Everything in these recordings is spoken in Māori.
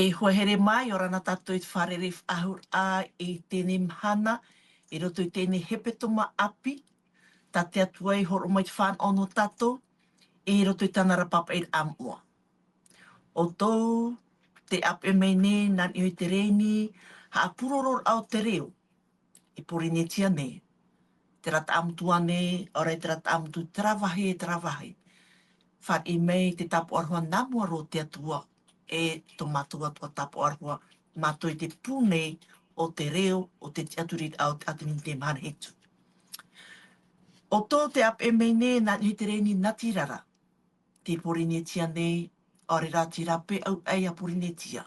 E hohere mai o rana tātou i te wharere ahur a i tēnei mhana, i roto i tēnei hepetoma api, tā te atuai horo mai te whan ono tātou, e roto i tāna rapapa i amua. O tō, te ape mei ne, nan i te reini, ha apuroror au te reo, i porinetia ne. Te rata amutua ne, ora te rata amutu travahe e travahe. Whan i mei te tapu arhua namua ro te atua, e to matua tua tapu arhua, matua i te pūnei o te reo, o te aturit au te atini te mana hetu. O tō te ape mei ne, nā i te reini natirara, te porinetia nei, ore rā ti rape au ei a porinetia.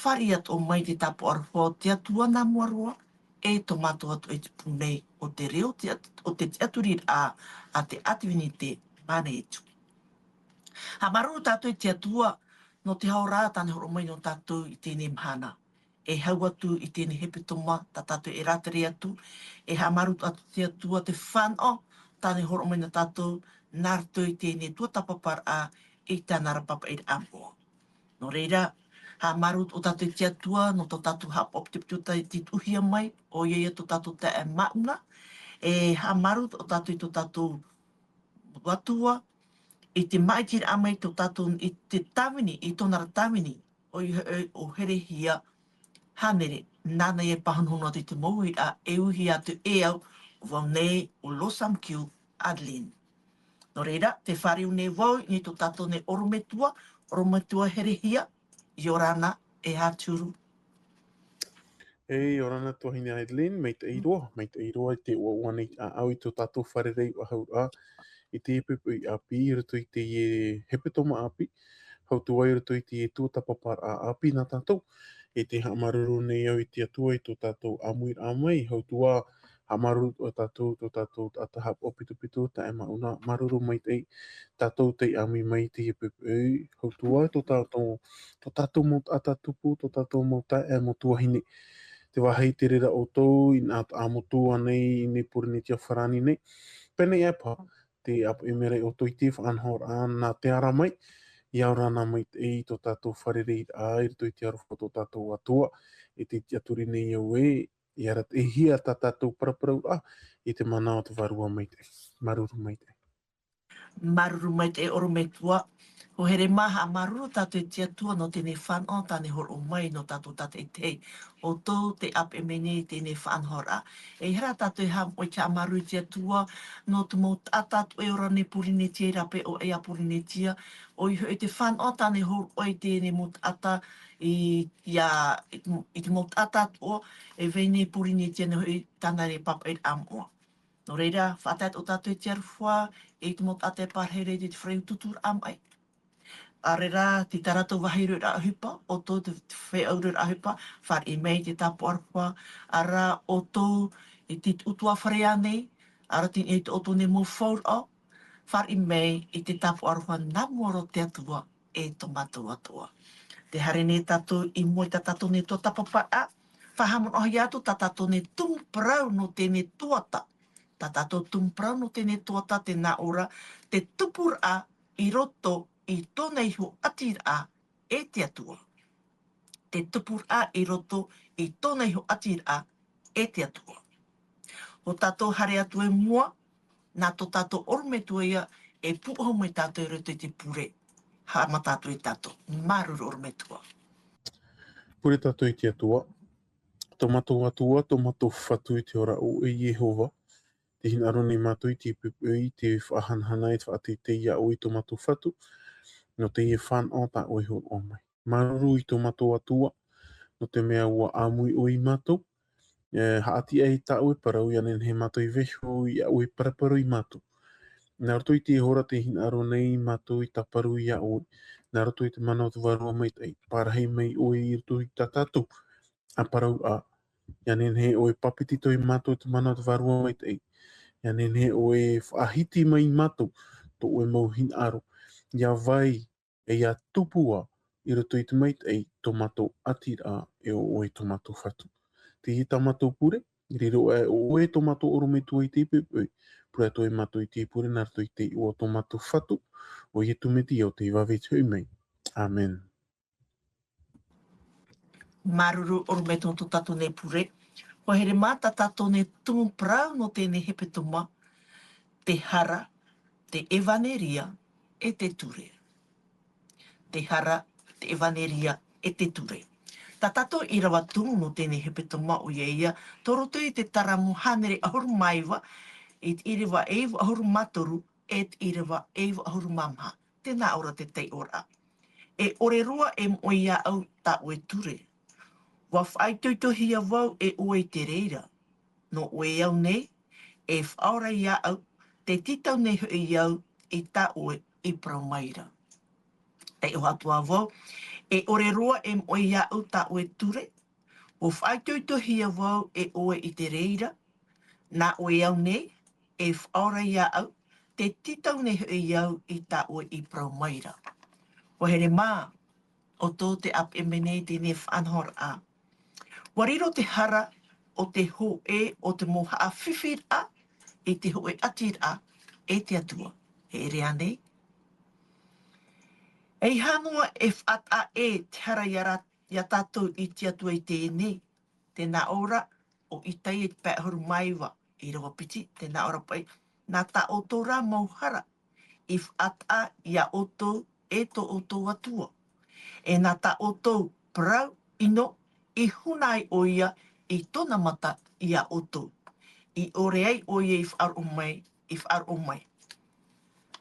Whari at o mai te tapu arhua o te atua namua roa, e to matua atu i te pūnei o te reo, o te aturit a te atini te mana hetu. Ha maru tātou i te atua no te haora tāne horo mai no tātou i tēnei mhana. E hau atu i tēnei hepetoma, tā tātou e rātere atu. E ha maru atu te atua te whānau tāne horo mai no tātou nārtou i tēnei tuatapapar a i tāna rapapa i amua. No reira, ha maru o tātou i te atua no tō tātou hap op te pituta i te tuhia mai, o iei tō tātou te e mauna. E ha maru o tātou i tō tātou watua, i te maitir amai tō tātou i te tawini, i tōna tawini, o here hia hanere, nāna e pahanhona te mohui a e uhi atu e au, wau nei o Losamkiu Adeline. No reira, te whariu nei wau, ni tō tātou nei orometua here hia, i orana e hāturu. E orana tohine Adeline, mei te iroa i te uawane au i tō tātou wharerei o hau a, i te epepe i api, i roto i te hepetoma api, hau tuai roto i te tuatapapar a api nā tātou, e te hamaruru nei au i te atua i tō tātou amuir amai, hau tua hamaruru o tātou, tō tātou atahap o pitu, ta e mauna maruru mai tei, tātou te ami mai te epepe, hau tua tō tātou mot atatupu, tō tātou mota e motuahine, te wahei te rera o tōu, i nā amotua nei, i ne purinetia wharani nei, pene e pa, te apu e mere o toiti whanhor an nā te ara mai, i aurana mai i tō tātou wharerei a i tō te aruwha tō tātou atua, i te aturi nei au i arat e hia tā tātou paraparau a, i te mana o te varua mai te, maruru mai te. Maruru mai te oro me tua. Ho here maha maruru tātou te atua no tēnei whanau tāne horo mai no tātou tātou te. O tō te ape mene tēnei whanhora. E hera tātou ham o te amaru te atua no te mō tātou e ora ne purinetia i rape o ea purinetia. O i te whanau tāne horo o i tēnei mō ata i te mō tātou e vene purinetia no i tāna re papa i amoa. No reira, whātat o tātou te aruwha, e te mot ate parhere te whreu tutur amai. A reira, te tarato wahiru rahupa, o tō te wheauru rahupa, whar i mei te tapu aruwha, ara o tō e te utua wharea nei, ara te e te oto ne mō whaur o, whar i mei i te tapu aruwha namuaro te atua e tō matua toa. Te hare ne tātou i moi ta tātou ne tō tapapa a, whahamon ohi atu ta tātou ne tūmprau no tēne tuata. Tā tātou tūmprau no tēne tuata te nā ora, te tupur a i roto i tōnei hu atir a e te atua. Te tupur a i roto i tōnei hu atir a e te atua. Ho tātou hare atu e mua, nā tō tātou ormetua ia e puho mai tātou i roto i te pure. Hama tātou i tātou, maruru ormetua. Pure tātou i te atua, tō matou atua, tō matou whatu i te ora o e Jehova, te hinaro nei mātou i te pepei, te whahanhana i te whaate te ia o i tō mātou whatu, no te ie whan o tā oi hon o mai. Maruru i tō mātou atua, no te mea ua amui o i mātou, haati ei tā oi parau, ianen he mātou i vehu i a oi paraparu i mātou. Nā roto i te hora te hinaro nei mātou i taparu i a oi, nā roto i te mana o te varua mai tei, parahei mai oi i roto i tā tātou, a parau a, ianen he oi papitito i mātou i te mana o te varua mai tei, ia nene o e whaahiti mai mātou tō e mau hin aro. Ia vai e ia tupua i roto i te mait ei tō mātou atira e o e tō mātou whatu. Te hita mātou pure, i riro e o e tō mātou orometua i te pepei, pura tō e mātou i te pure, nā roto i te o tō mātou whatu, o i e tumeti o te wawe tui mai. Amen. Maruru oru me tō tato nei pure. Ko here mā tā tato nei tumu prau no tēnei hepe tuma, te hara, te evaneria e te ture. Te hara, te evaneria e te ture. Tā tato I rawa tumu no tēnei hepe tuma o ia, toroto I te taramu hanere ahuru maiwa, I te irewa eiwa ahuru matoru, e te irewa eiwa ahuru mamha. Tēnā ora te tei ora. E ore rua e moia au tā oe ture. Wa whaitoitohia wau e oe te reira. No oe au nei, e whaora ia au, te titau nei hui iau I tā oe I praumaira. Te o atua wau, e ore roa e moe ia au tā oe ture, o whaitoitohia wau e oe I te reira, nā oe au nei, e whaora ia au, te titau nei hui iau I tā oe I praumaira. O here mā, o tō te ap e menei tēnei whanhor a. Wariro te hara o te ho e o te moha a whiwhir a, I te ho e atir a, e te atua. He rea nei. Ei hanua e what a e te hara ia tātou I te atua I tēnei. Tēnā ora o I tai e te pēhoru maiwa I rawa piti, tēnā ora pai. Nā tā o tō rā mauhara I what a ia o tō e tō o tō atua. E nā tā o tō prau ino I hunai o ia I tōna mata ia o tō. I ore ai o ia I whaar o mai, I whaar o mai.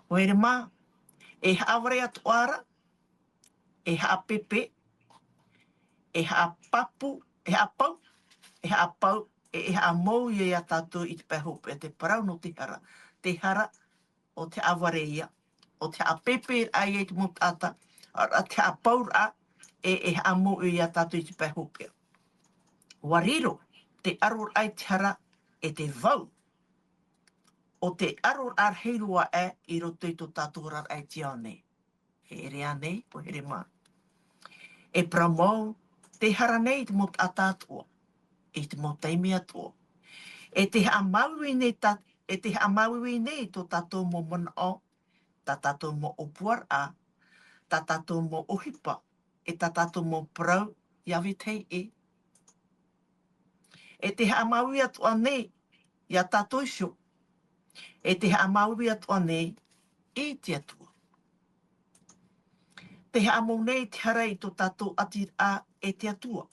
O ere mā, e haaware atu ara, e haa pepe, e haa papu, e haa pau, e haa mau ia tātou I te pēhope, te parau no te hara o te aware ia, o te haa pepe ai e te motata, te haa paur a, e haa mau ia tātou I te pēhope. Wariro, te aror ai te hara e te vau. O te aror ar heirua e I roto I tō tātou rar ai te nei. He rea nei, po here mā. E pramau, te hara nei te mot atātua, I te mot taimi atua. E te amaui nei tō tātou mo mana o, tā tātou mo opuar a, tā tātou mo ohipa, e tā tātou mo prau, iawi tei e. E te amaui atua nei, ia tātou sio. E te amaui atua nei, I te atua. Te amau nei te hara I tō tātou atir a e te atua.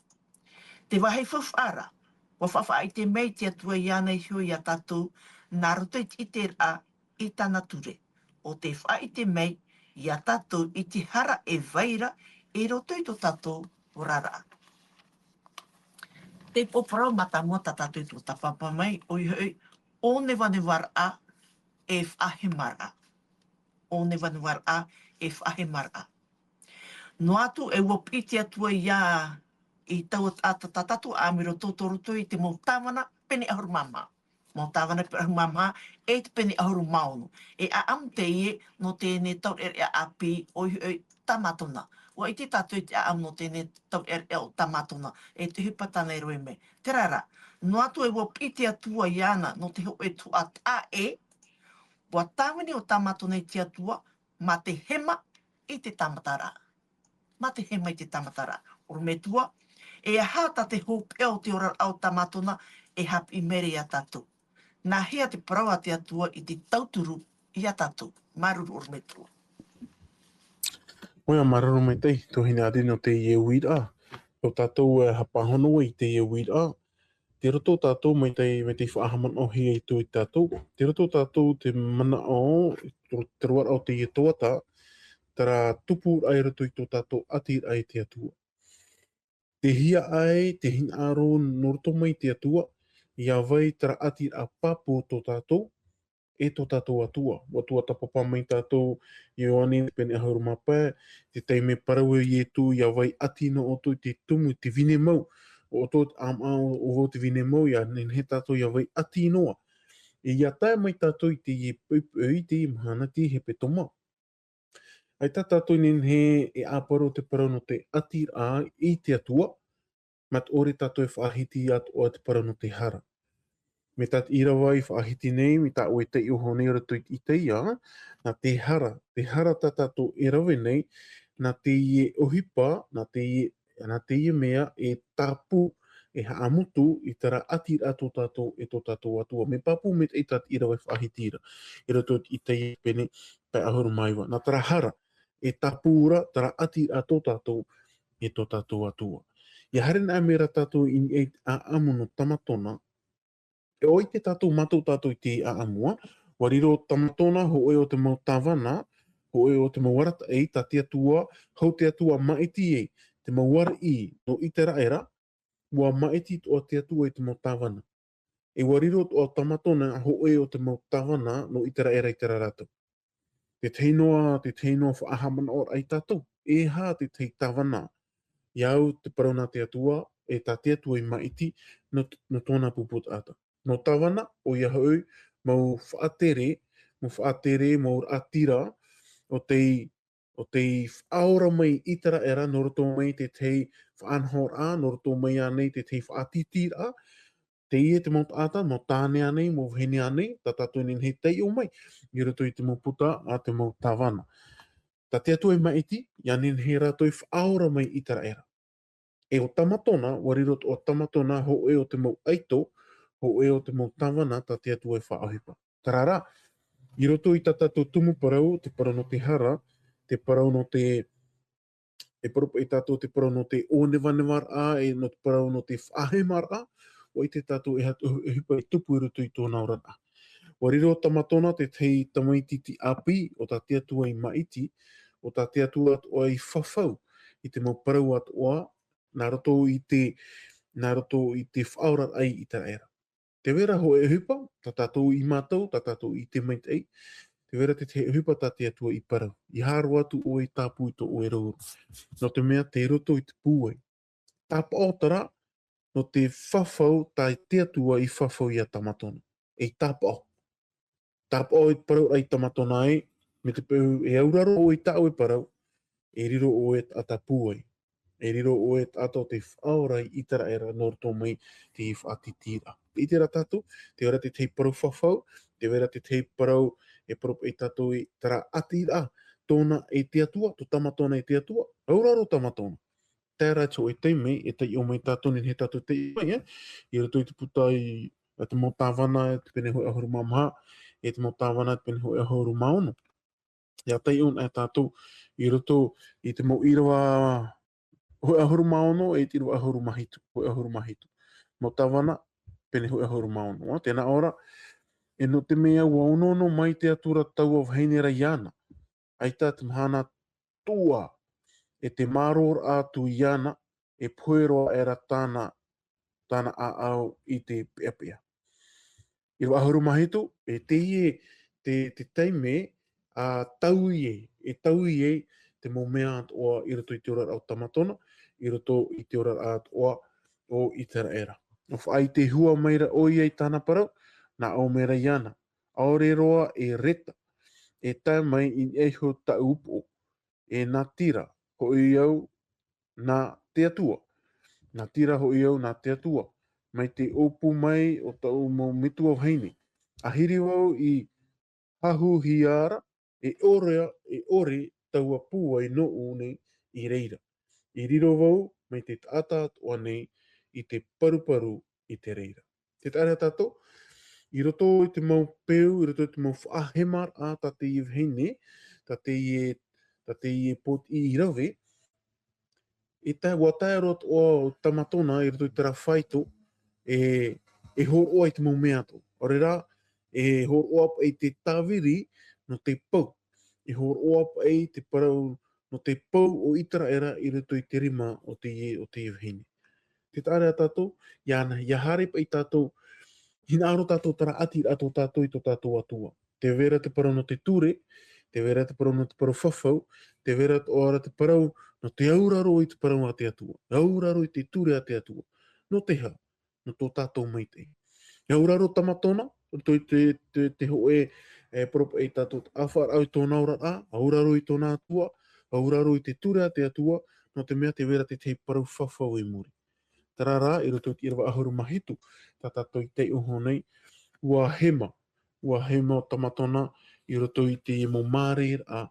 Te wahe whawhara, wa whawha I te mei te atua I anei hio I a tātou, nā roto I te iter a I tāna ture. O te wha I te mei, I a tātou I te hara e vaira, e roto I tō tātou rara. Te poparau matamua tā tātou I tō tapapa mai, o I hoi, o ne wanewar a e whahemara. O ne wanewar a e whahemara. No atu e wapiti atua ia I tau tatatu a miro tōtoroto I te mo tāwana pene ahuru mama. Mo tāwana pene ahuru mama e te pene ahuru maunu. E a am te ie no tēne tau a api o I tamatona. O I te tatu I te a am no tēne tau o tamatona. E te hupatana roe me. Te rara, no atu e wapiti atua iana no te ho e tu at a e. Wa tāwani o tamatona I te atua ma te hema I te tamatara. Ma te hema I te tamatara. Oro me tua, e hata te hopeo te ora au tamatona e hapi mere I a tātou. Nā hea te parawa te atua I te tauturu I a tātou. Maruru oro me tua. Oia maruru mai tei, tohine ade no te ie wira. O tātou e hapahono I te ie wira. Te roto tātou mai tei me te whaahaman o hia I tō I tātou. Te roto tātou te mana o, te ruara o te ie toata, tara tupu ai roto I tō tātou atir ai te atua. Te hia ai, te hina aro noroto mai te atua, ia vai tara atir a papu tō tātou, e tō tātou atua. Watua tapapa mai tātou, I oani pene ahuru mapē, te teime parau I tu, ia vai atino o tō te tumu, te vine mau, o tō o te vine mau, ia he tātou ia vai atinoa. E ia tae mai tātou I te I te imahana, te hepe toma. Ai tā tātou he e āparo te parau no te atir a I te atua, mat ore tātou e whaahiti atu o te parau no te hara. Me tat irawa I whaahiti nei, mi tā oe te iho nei rato I te ia, na te hara tā tātou e rawe nei, na te ie ohipa, na te ie Ana te ia mea e tapu e haamutu i tara ati a tō tātou e tō tātou atua. Me papu me te itat ira wai whahitira. I rato i te i pene pai ahuru maiwa. Nā tara hara e tapu ura tara ati a tō tātou e tō tātou atua. Ia hare nā mera tātou i e a amu no tamatona, e oi te tātou matou tātou i te a amua, wariro tamatona ho e o te mau tāwana, ho e o te mau warata ei, tā te atua, hau te atua maiti ei, te mau wara i no i te raera, ua maiti o te atua i te mau tāwana. E wariro o tamatona ho e o te mau tāwana no i te raera i te raratou. Te teinoa whaahamana o ai tātou, e hā te tei tāwana. Iau te parauna te atua, e tā te atua i maiti no tōna puput ata. No tawana, o ia hau, mau whaatere, mau atira, o te whaora mai itara era, no roto mai te tei whaanhor a, no roto mai anei te tei whaatitira, te ie te mau ata, mau tāne anei, mau hene anei, tā tātou nin he tei o mai, i roto i te mau puta a te mau tawana. Tā te atua i maiti, ia nin he rato i whaora mai itara era. E o tamatona, warirot o tamatona, ho e o te mau aito, ho e o te mau tawana, tā te atua e whaahipa. Tarara, i roto i tātou tumu parau, te parau no te hara, te parau no te, e parupa i tātou te parau no te ōnevanewar a, e no te parau no te whahemar a, o i te tātou e hipa i tupu i roto i tōna orana. Wariro o tamatona te tei tamaititi api, o tā te atua i maiti, o tā te atua o i whawhau, i te mau parau atua, nā roto i te whaorar ai i tā era. Te wera ho e hupa, tā tātou i mātou, tā tātou i te maitei, te wera te hupa tā te atua i parau. I hāro atu o e tāpui to o e rauru. No te mea te roto i te pūai. Tāpa o tara, no te whawhau tā te atua i whawhau i a tamatona. E tāpa o. Tāpa o i parau ai tamatona ai, me te pēhu e auraro o i tāu e parau, e riro o e ata pūai. E riro o e ato te whaorai i tara era norto mai te whaatitira. I te ratato, te ora te tei parau whawhau, te vera te tei parau e parau e tato i tara atira tōna e te atua, tō tamatona e te atua, auraro tamatona. Tērā tō e teimei, e tei o mai tato ni he tato teimei, i rato i te puta i te mo tāwana, e te pene hoi ahuru mamaha, e te mo tāwana, e te pene hoi ahuru maono. Ia tei on e tato, i rato i te mo irawa hoi ahuru maono e tiro ahuru mahitu, hoi ahuru mahitu. Mo tawana, pene hoi ahuru maono. Tēnā ora, e no te mea ua onono mai te atura tau of heinera iana. Aita te mahana tua e te maror atu iana e pueroa era tāna a au i te peapea. I rua ahuru mahitu, e te ie te teime a tau ie, e tau ie te mo mea at oa i rato i te ora au tamatona, i roto i te ora at oa o i tera era. No whaai te hua meira o iei tāna parau, na au meira iana. Aore roa e reta, e tai mai in eho ta upo, e nā tira, ho i au nā te atua. Nā tira ho i au nā te atua. Mai te upu mai o tau mo mitu au heini. A hiri wau i hahu hiara, e ore taua pua i no une i reira. I riro wau, mai te tata o nei, i te paruparu i te reira. Te tārea tātou, i roto i te mau peu, i roto i te mau whaahemar a tā te i vheine, tā te i e pot i rawe, i tai watai rot o tamatona, i roto i tera whaito, e hor oa i te mau mea tō. Ore rā, e hor oa i te tāwiri no te pau. E hor oa i te parau no te pau o itara era i roto i te rima o te i vheine. Te tārea tātou, ia hare pa i tātou, hina aro tātou tara ati ato tātou i tō tātou atua. Te vera te parau no te ture, te vera te parau no te parau whawhau, te vera ora te parau no te auraro i te parau a te atua. Auraro i te ture a te atua. No te ha, no tō tātou maitei. Auraro tamatona, to te hoe e propa i tātou awhar au i tōna ora a, auraro i tōna atua, auraro i te ture a te atua, no te mea te vera te te parau whawhau i muri. Tarara, i roto i rawa ahuru mahitu, tā tātou i te uho nei, ua hema o tamatona, i roto i te mo mārir a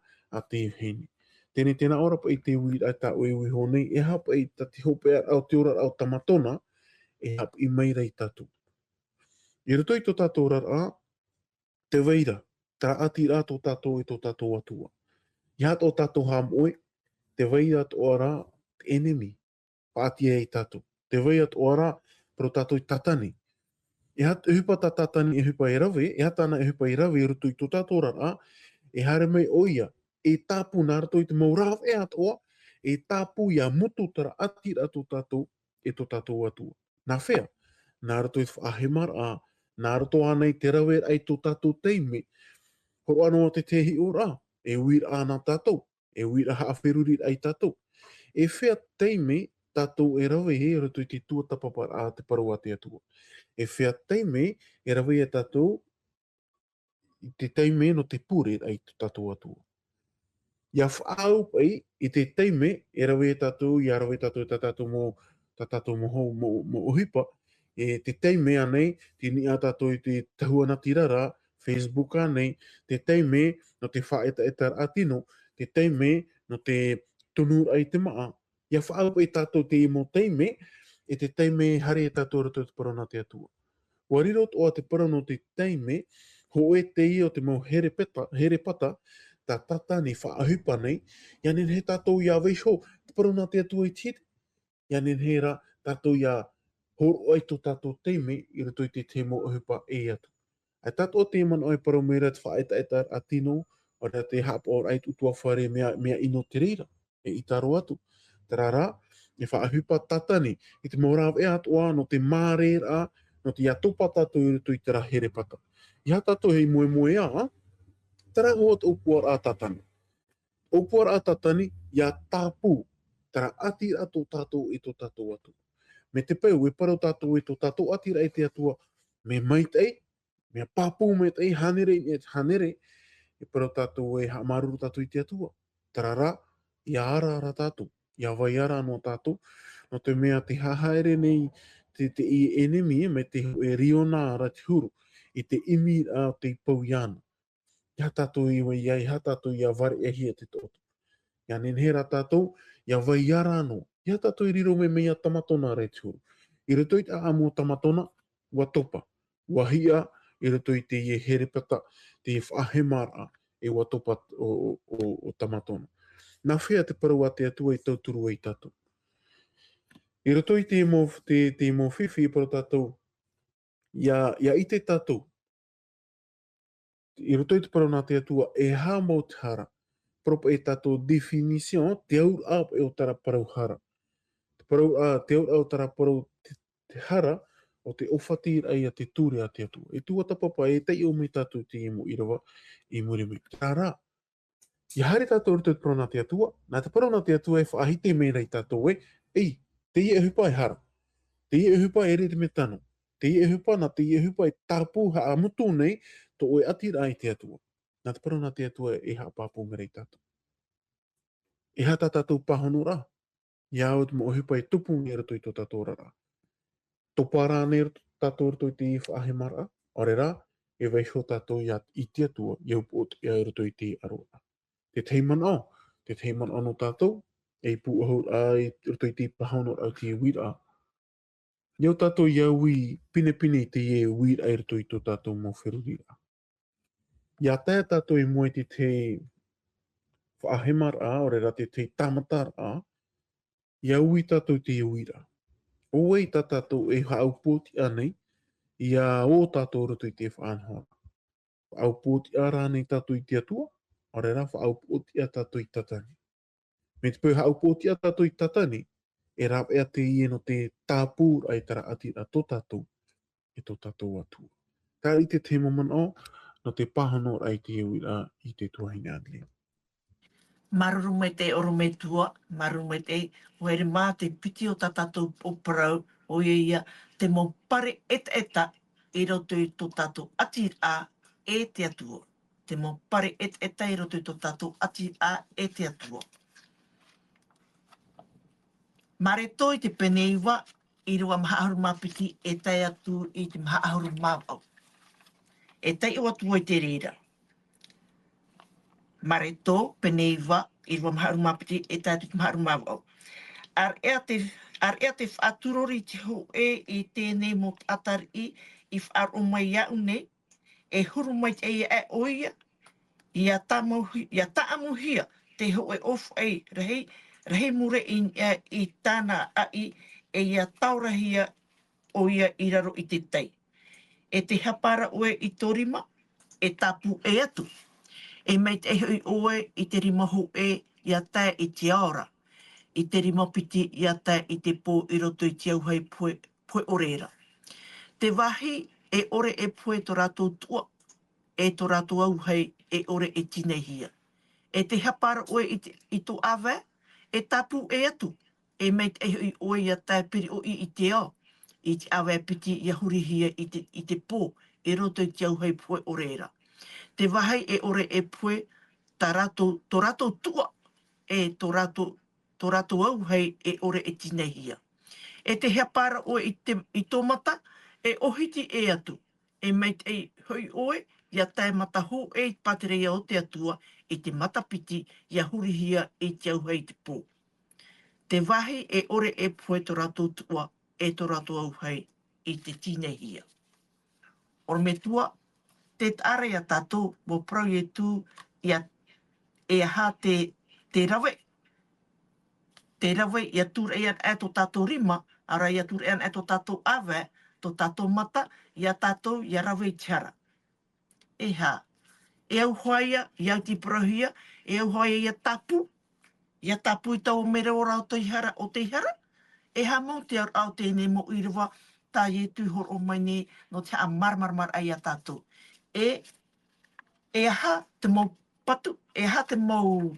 te heni. tēnā ora pa i te wira ai tā ui honei, e hapa i ta te hope au te ora au tamatona, e hapa i mai rei tātou. I roto i tō tātou rara, te weira, tā ati rā tō tātou i tō tātou atua. I hata o tātou hāmoe, te weira tō ora, te enemy, pātia i tātou. Te weira tō ora, pero tātou i tatani. E hupa tā tatani e hupa i rawe, e hata ana e hupa i rawe i roto i tō tātou rara, e hare mai oia, e tāpu nā rato i te maurāw e atoa, e tāpu i a mutu tara ati rā tō tātou e tō tātou atua. Nā whea, nā rato i whaahemar a, nā rato anei te rawe ai tō tātou teime, horo anō te tehi o rā, e uira ana tātou, e uira haawheruri ai tātou. E whea teime, tātou e rawe he rato i te tuatapapa a te parua te atua. E whea teime, e rawe e tātou, i te teime no te pure ai tō tātou atua. Ia whaau pai, i te teime, e rawe e tātou, i rawe tātou tā tātou mo uhipa, e te teime anei, te ni a tātou i te tahuana tirara, Facebook anei, te teime no te whaeta e tar atino, te teime no te tunur ai te maa. Ia whaau pai tātou te imo teime, e te teime hare e tātou rato te parona te atua. Warirot o te parona te teime, ho e te i o te mau here pata, tā tata ni whaahupa nei, ia nen he tātou ia weisho, te parona te atua i tīt, ia nen he ra tātou ia horo ai tō tātou teime, i rato i te te mo ahupa e atu. Ai tātou te man oi paro mera te whaeta e tar atino, o rea te hapa o rai tutua whare mea ino te reira, e i taro atu. Tarara, e whaahupa tatani, i te moraw e atua, no te mārera, no te atopa tātou i rato i tera here pata. I ha tātou hei moe a, tara hoat upuar a tatani. Upuar a tatani, ia tāpū, tara ati a tō tātou i tō tātou atu. Me te pēu, e parau tātou i tō tātou ati rai te atua, me maitei, me pāpū me tei hanere, e parau tātou e hamaruru tātou i te atua. Tarara, ia ara tātou, ia vai ara no tātou, no te mea te hahaere nei, te i enemy, me te e riona ara te huru, i te imi a te pauiana. Ia tātou i wai ai, ia tātou ia ware e hia te tōtu. Ia nenhera tātou, ia vai ara no. Ia tātou i riro me mea tamatona re te huru. I rato i te amo tamatona, ua topa, ua hia, i rato i te ie herepata, te whahemara e ua topa o tamatona. Nā whea te parua te atua i tauturu i tātou. I rato i te mo whiwhi i para tātou, ia i te tātou, i rato i te parau nā te atua, e hā mau te hara, propa e tātou definition, te aur ap e o tara parau hara. Te aur au tara parau te hara, o te ofatir ai a te tūre a te atua. E tuatapapa e tei o me tātou te imu i rawa, i murimi. Tārā, i haere tātou rito te parau nā te atua, nā te parau nā te atua e whaahite me rei tātou e, ei, te ie e hupa e hara, te ie e hupa e re te me tano, te ie e hupa na te ie e hupa e tāpū haa mutu nei, to oe ati rai te atua. Nā te parau nā te atua e haa pāpū me rei tātou. E hata tātou pahono rā, ia au te mo hupa e tupu me rato i tō tātou rara. Topara ne tātou rato i te i whaahemara, ore rā, e weiho tātou i te atua, i upot i au rato i te aroa. Te teiman au, te teiman ano tātou, e pu ahur ai rato i te pahono au te wira. Iau tātou i au i pine te e wira ai rato i tō tātou mo wherurira. Ia tae tātou i moe te whaahemara, ore rā te tamatara, i au i tātou te wira. Oei tā tātou e haupoti anei, ia o tātou rato i te whaanhora. Haupoti a rānei tātou i te atua, ore rā haupoti a tātou i tatani. Me te pēu haupoti a tātou i tatani, e rāp ea te ie no te tāpūr ai tara ati a tō tātou, e tō tātou atua. Tā i te te maman o, no te pahano ai te iwira i te tuahine ane. Maruru me te oro me tua, maruru me te where mā te piti o tātou o parau, o ia te mo pare eta i roto i tō tātou ati a e te atua. Te mo pare eta i roto i tō tātou ati a e te atua. Mare tō i te peneiwa, i rua mahaahuru mapiti e tai atu i te mahaahuru māwau. E tai o atu i te reira. Mare tō peneiwa, I rua maharuma piti e tātou maharuma au. Ar ea te whāturori te ho i tēnei mo atari i whaaro mai au nei, e huru mai te e oia, ia taamuhia te ho ofu rehei mure i tāna ai e ia taurahia o ia i raro i te tei. E te hapara oe i torima, e tapu e atu. E mei te eho i oe i te rima ho ia tae i te aora. I te rima piti ia tae i te pō i roto i te auhei poe orera. Te wahi e ore e poe to rātou tua, e to rātou auhei e ore e tinehia. E te hapara oe i tō awe, e tapu e atu. E mei te eho i oe ia tae piri o i te ao. I te awe piti ia hurihia i te pō, e roto i te auhei poe orera. Te wahai e ore e poe tō rātou tua, e tō rātou auhei e ore e tinehia. E te hea oe i tō mata, e ohiti e atu. E mei te hui oe, ia tae mata ho e paterea o te atua, i te matapiti, ia hurihia i te auhei te pō. Te wahi e ore e poe tō rātou tua, e tō rātou auhei i te tinehia. Oro me tua, te tare a tātou, mo prau e tū, e aha te rawe. Te rawe, ia tūra ian e tō tātou rima, ara ia tūra ian e tō tātou awe, tō tātou mata, ia tātou, ia rawe i tiara. E hā, e au hoaia, ia ti prohia, e au hoaia ia tapu i tau mere ora o te ihara, e hā mō te au tēnei mo iriwa, tā i tū horo mai nei, no te a marmarmar ai a tātou. E aha te mau patu, e aha te mau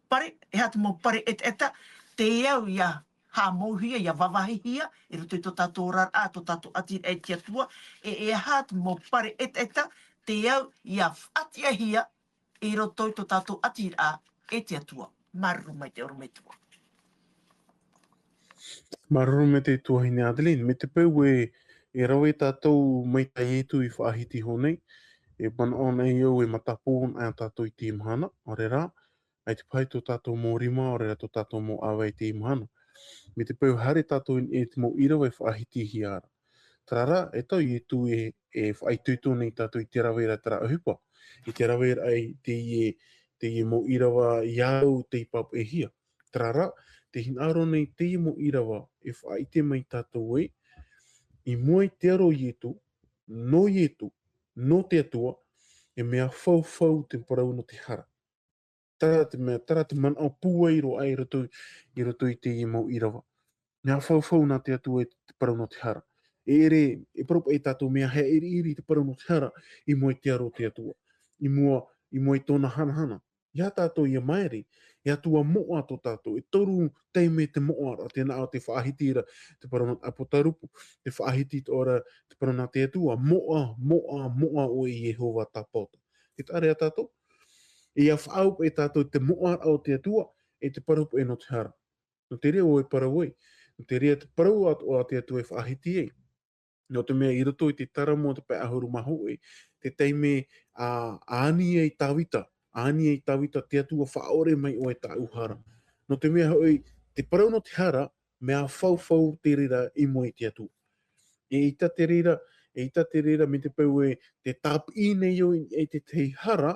pare, e aha te mau pare eta, te iau ia ha mauhia, ia wawahihia, e roto i tō tātou rar a, tō tātou ati e tia tua, e aha te mau pare eta, te iau ia whatiahia, e roto i tō tātou ati a e tia tua. Mararu mai te oro me tua. Maruru me te tuahine Adeline, me te pau e rawe tātou mai tai etu i whaahiti honei, e mana ona i au e matapōn a tātou i te imahana, ore rā, ai te pai tō tātou mō rima, ore rā tō tātou mō awa i te imahana. Me te pau hare tātou e te mō irawa e whaahiti hi ara. Tarara, e tau i etu e whaitutu nei tātou i te rawera tara ahupa, i te rawera ai te i mō irawa i au te ipap e hia. Tarara, te hinaro nei te i mō irawa e whaite mai tātou e, i mua i te aro i etu, no te atua, e mea whau te parau no te hara. Tara te man au pūeiro ai roto i te i mō irawa. Mea whau nā te atua e te parau no te hara. E paropa e tātou mea hea iri te parau no te hara, i mua i te aro te atua. I mua i tōna hana. Ia tātou i a maere, e atua moa tō tātou, e toru teime te moa ra, tēnā o te whaahiti ira, te parau no apotarupu, te whaahiti ora te parau nā te atua, moa o i Yehova tāpota. Te tare a tātou, e a whaaupa e tātou te moa o te atua, e te paraupa e no te hara. No te rea o e parau ei, no te rea te parau o te atua e whaahiti ei. No te mea i roto i te tara mo te pai ahuru mahu e, te teime a ani e tawita, te atua whaore mai o e tā uhara. No te mea hoi, te parau no te hara, mea whau te rira i mo i te atua. E ita te rira me te pau e te tāp i nei o e te hara,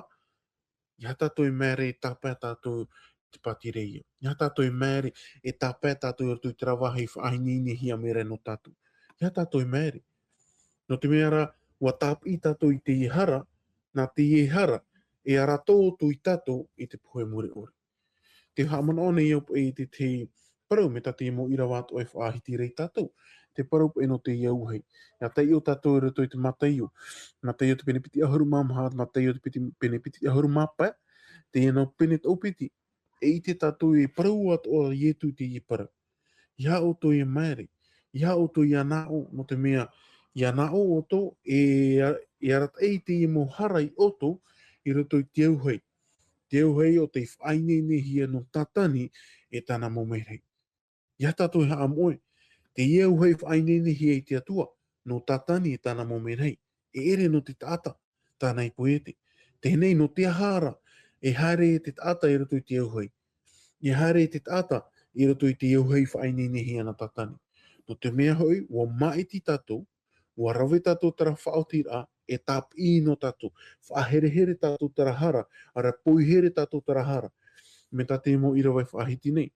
ia tātou i mere e tāpea tātou te pati reia. Ia tātou i mere e tāpea tātou i roto i te rawahi whainini hia mere no tātou. Ia tātou i mere. No te mea ra, ua tāp i tātou i te ihara, nā te ihara, e ara tō tu i tātou i te poe muri ori. Te hamana ona i au i te parau me tate i mo ira wātu e whaahiti rei tātou. Te parau e no te iauhei. Ia tai o tātou e roto i te mataio. Mataio te penepiti ahuru mamaha, mataio te penepiti ahuru mapa, te ianau pene tau piti. E i te tātou e parau atu o ietu te i parau. Ia o to i maere. Ia o to i anao, no te mea, i anao o to, e arat ei te i mohara i oto, i roto i te auhei. Te auhei o te whainene hia no tatani e tāna momerei. Ia tātou he amoe, te i auhei whainene hia i te atua, no tatani e tāna momerei. E ere no te tata, tāna i poete. Tēnei no te ahara, e hare te tata i roto i te auhei. E hare te tata i roto i te auhei whaini nehi ana tatani. No te mea hoi, ua maiti tatou, ua rawe tatou tara whaotira e tap i no tatou. Whahere tatou tara hara, ara poihere tatou tara hara. Me ta te mo ira wai whahiti nei.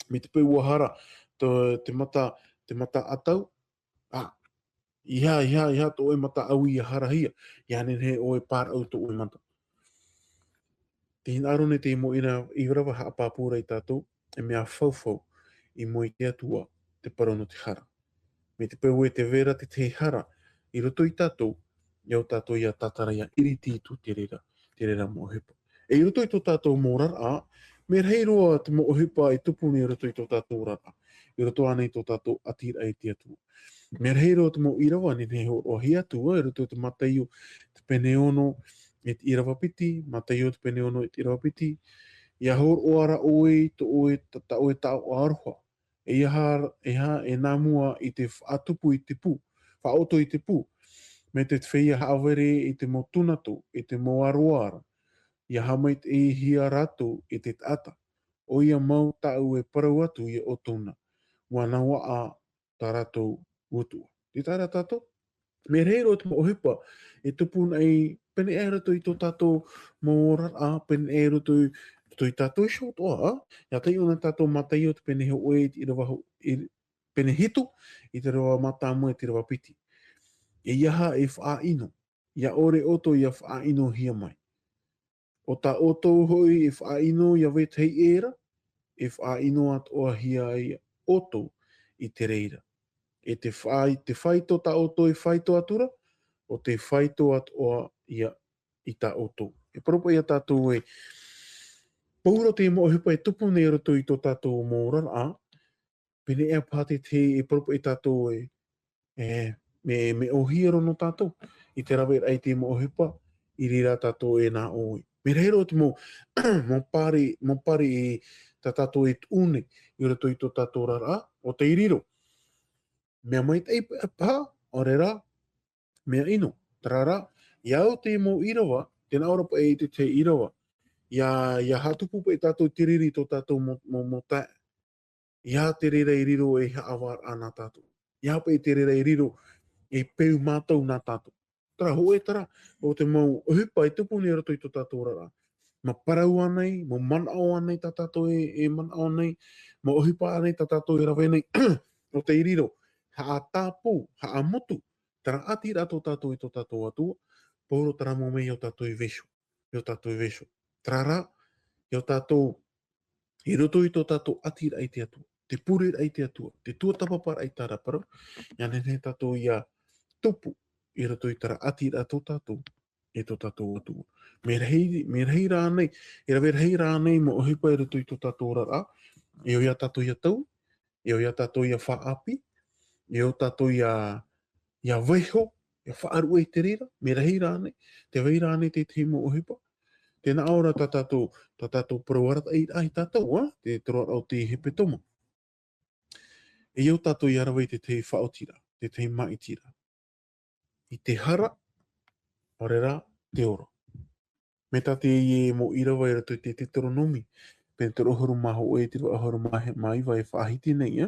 Me te pau ua hara, te mata atau, iha to e mata au i hara hia. Ia he o e pār au to e mata. Te hina arone te mo ira i rawa haa pāpūra i tātou, e mea whauwhau i mo i te atua te parono te hara. Me te pau e te vera te hara, i roto i tātou, iau tātou ia tatara ia iritītu te rera mo hepa. E i roto i tō tātou mō rara, me rei roa te mo hepa i tupuni i roto i tō tātou rara. I roto ana i tō tātou atira i te atua. Me rei roa te mo irawa ni ne o hi atua, i roto i te mataio te pene ono e te irawapiti, mataio te pene ono e te irawapiti, ia hor o ara oe to oe tata oe tau o aroha. E ha e nā mua i te atupu i te pū, whaoto i te pū, me te whia haawere i te mo tunatu, i te mo aroara, ia hamait e hia ratu i te ata, o ia mau tau e parau atu i o tona, wana wa a tā ratu utua. Te tāra tātou? Me reiro te mo hipa, e tupu nei pene e rato i tō tātou mō rara, pene e rato i tātou i short oa, ia tei ona tātou matai o te pene he oe i rawa pene hitu, i te rawa mata mua i te rawa piti. E iaha e wha ino, ia ore oto ia wha ino hia mai. O tā oto hoi e wha ino ia wet hei era, e wha ino at oa hia i oto i te reira. E te whaito ta oto i whaito atura, o te whaito at oa ia i ta oto. E paropa ia tātou e paura te mo hipa e tupu nei rato i tō tātou mōrara a, pene ea pāte te e paropa i tātou me ohia rono tātou, i te rawe ai te mo hipa, i rira tātou e nā oi. Me reiro te mo, mo pari e tā tātou e tūne i rato i tō tātou rara, o te iriro. Mea mai tei pā, o re rā, mea ino, tarara, iau te mo irawa, tēnā ora pa e te irawa, ia hatupu pa e tātou tiriri tō tātou mo tae. Ia te rera i riro e haawar ana tātou. Ia pa e te rera i riro e peu mātou nā tātou. Tara ho e tara, o te mau hupa e tupu ni rato i tō tātou rara. Ma parau anei, mo manao anei tā tātou e manao anei, ma ohipa anei tā tātou e rawe nei, o te iriro. Ha a tāpū, ha a motu, tara ati rato tātou i tō tātou atua, pōro tara mo mei o tātou i vesho, i o tātou i vesho. Trara, i o tātou, i roto i tō tātou ati rai te atua, te pure rai te atua, te tuatapapara i tāra para, ia nene tātou ia tupu, i roto i tara ati rato tātou, i tō tātou atua. Me rei rānei, i rawe rei rānei mo ohipa i roto i tō tātou rara, i o ia tātou ia tau, i o ia tātou ia whaapi, i o tātou ia weho, ia whaaru e te rira, me rei rānei, te wei rānei te te mo ohipa. Tēnā ora tā tātou parawarata ai tātou, te toro au te hepe toma. E iau tātou i arawa i te te whaotira, te te maitira. I te hara, ore rā, te ora. Me tā te ie mo irawa i rato i te Deuteronomi, pēn te rohuru maho e te rohuru mai vai whahiti nei,